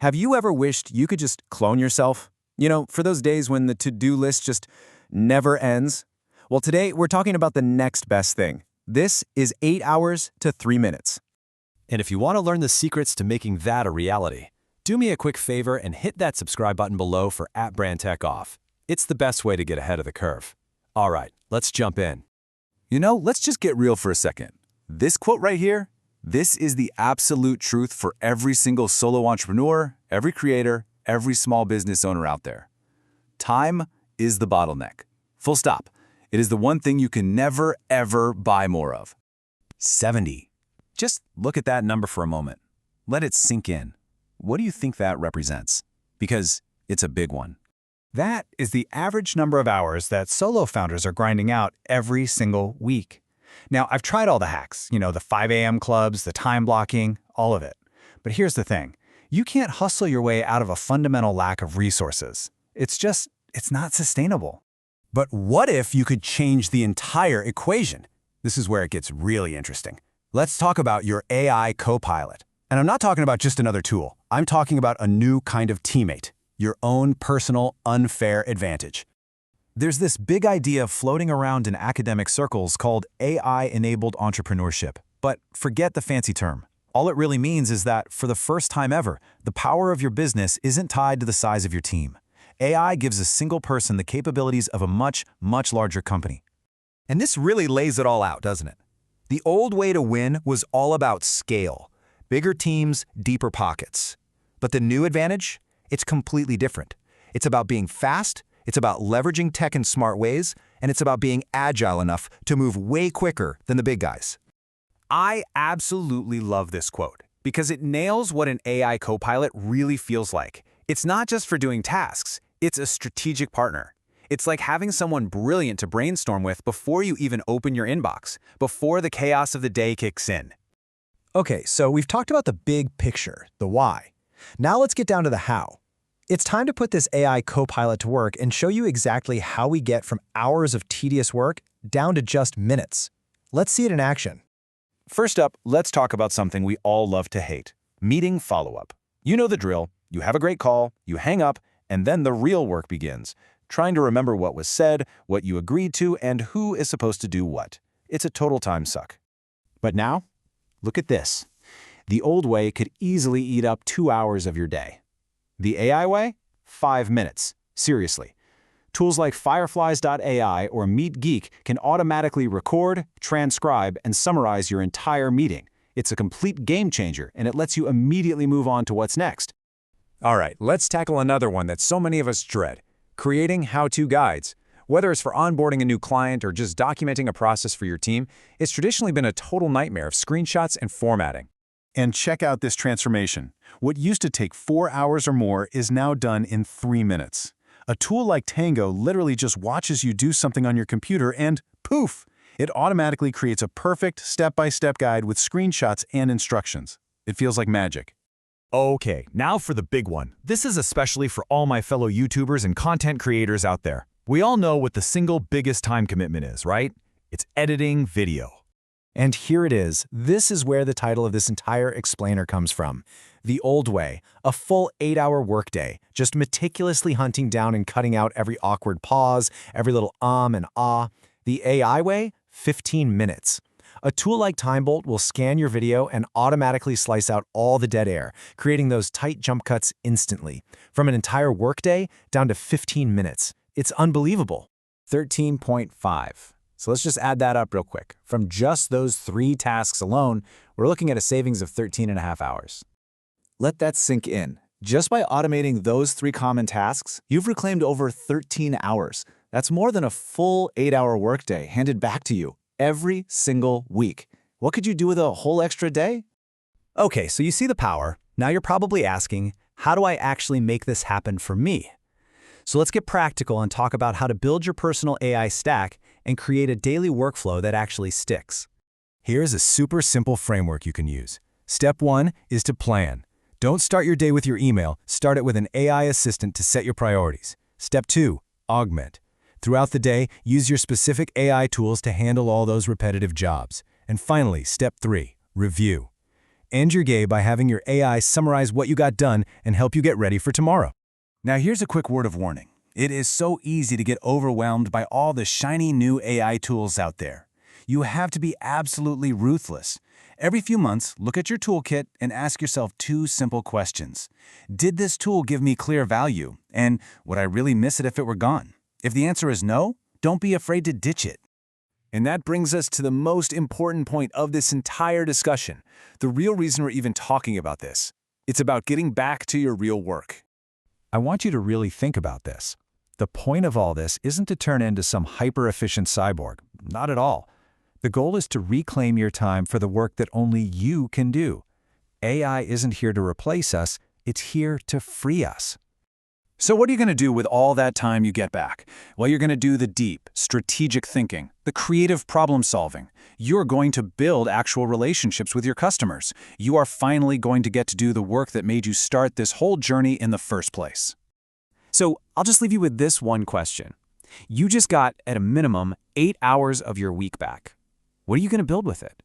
Have you ever wished you could just clone yourself? For those days when the to-do list just never ends? Well, today we're talking about the next best thing. This is 8 hours to 3 minutes. And if you want to learn the secrets to making that a reality, do me a quick favor and hit that subscribe button below for @BrandTechOff. It's the best way to get ahead of the curve. All right, let's jump in. Let's just get real for a second. This quote right here, this is the absolute truth for every single solo entrepreneur, every creator, every small business owner out there. Time is the bottleneck. Full stop. It is the one thing you can never, ever buy more of. 70. Just look at that number for a moment. Let it sink in. What do you think that represents? Because it's a big one. That is the average number of hours that solo founders are grinding out every single week. Now, I've tried all the hacks, the 5 a.m. clubs, the time blocking, all of it. But here's the thing. You can't hustle your way out of a fundamental lack of resources. It's not sustainable. But what if you could change the entire equation? This is where it gets really interesting. Let's talk about your AI co-pilot. And I'm not talking about just another tool. I'm talking about a new kind of teammate, your own personal, unfair advantage. There's this big idea floating around in academic circles called AI-enabled entrepreneurship. But forget the fancy term. All it really means is that, for the first time ever, the power of your business isn't tied to the size of your team. AI gives a single person the capabilities of a much, much larger company. And this really lays it all out, doesn't it? The old way to win was all about scale. Bigger teams, deeper pockets. But the new advantage? It's completely different. It's about being fast, it's about leveraging tech in smart ways, and it's about being agile enough to move way quicker than the big guys. I absolutely love this quote because it nails what an AI co-pilot really feels like. It's not just for doing tasks, it's a strategic partner. It's like having someone brilliant to brainstorm with before you even open your inbox, before the chaos of the day kicks in. Okay, so we've talked about the big picture, the why. Now let's get down to the how. It's time to put this AI co-pilot to work and show you exactly how we get from hours of tedious work down to just minutes. Let's see it in action. First up, let's talk about something we all love to hate, meeting follow-up. You know the drill. You have a great call, you hang up, and then the real work begins, trying to remember what was said, what you agreed to, and who is supposed to do what. It's a total time suck. But now, look at this. The old way could easily eat up 2 hours of your day. The AI way? 5 minutes. Seriously. Tools like Fireflies.ai or MeetGeek can automatically record, transcribe, and summarize your entire meeting. It's a complete game changer, and it lets you immediately move on to what's next. All right, let's tackle another one that so many of us dread, creating how-to guides. Whether it's for onboarding a new client or just documenting a process for your team, it's traditionally been a total nightmare of screenshots and formatting. And check out this transformation. What used to take 4 hours or more is now done in 3 minutes. A tool like Tango literally just watches you do something on your computer and poof! It automatically creates a perfect step-by-step guide with screenshots and instructions. It feels like magic. Okay, now for the big one. This is especially for all my fellow YouTubers and content creators out there. We all know what the single biggest time commitment is, right? It's editing video. And here it is. This is where the title of this entire explainer comes from. The old way, a full 8-hour workday, just meticulously hunting down and cutting out every awkward pause, every little and ah. The AI way, 15 minutes. A tool like TimeBolt will scan your video and automatically slice out all the dead air, creating those tight jump cuts instantly. From an entire workday down to 15 minutes. It's unbelievable. 13.5. So let's just add that up real quick. From just those 3 tasks alone, we're looking at a savings of 13.5 hours. Let that sink in. Just by automating those 3 common tasks, you've reclaimed over 13 hours. That's more than a full 8-hour workday handed back to you every single week. What could you do with a whole extra day? Okay, so you see the power. Now you're probably asking, how do I actually make this happen for me? So let's get practical and talk about how to build your personal AI stack and create a daily workflow that actually sticks. Here's a super simple framework you can use. Step 1 is to plan. Don't start your day with your email, start it with an AI assistant to set your priorities. Step 2, augment. Throughout the day, use your specific AI tools to handle all those repetitive jobs. And finally, step 3, review. End your day by having your AI summarize what you got done and help you get ready for tomorrow. Now here's a quick word of warning. It is so easy to get overwhelmed by all the shiny new AI tools out there. You have to be absolutely ruthless. Every few months, look at your toolkit and ask yourself two simple questions. Did this tool give me clear value? And would I really miss it if it were gone? If the answer is no, don't be afraid to ditch it. And that brings us to the most important point of this entire discussion, the real reason we're even talking about this. It's about getting back to your real work. I want you to really think about this. The point of all this isn't to turn into some hyper-efficient cyborg. Not at all. The goal is to reclaim your time for the work that only you can do. AI isn't here to replace us, it's here to free us. So what are you going to do with all that time you get back? Well, you're going to do the deep, strategic thinking, the creative problem solving. You're going to build actual relationships with your customers. You are finally going to get to do the work that made you start this whole journey in the first place. So I'll just leave you with this one question. You just got, at a minimum, 8 hours of your week back. What are you going to build with it?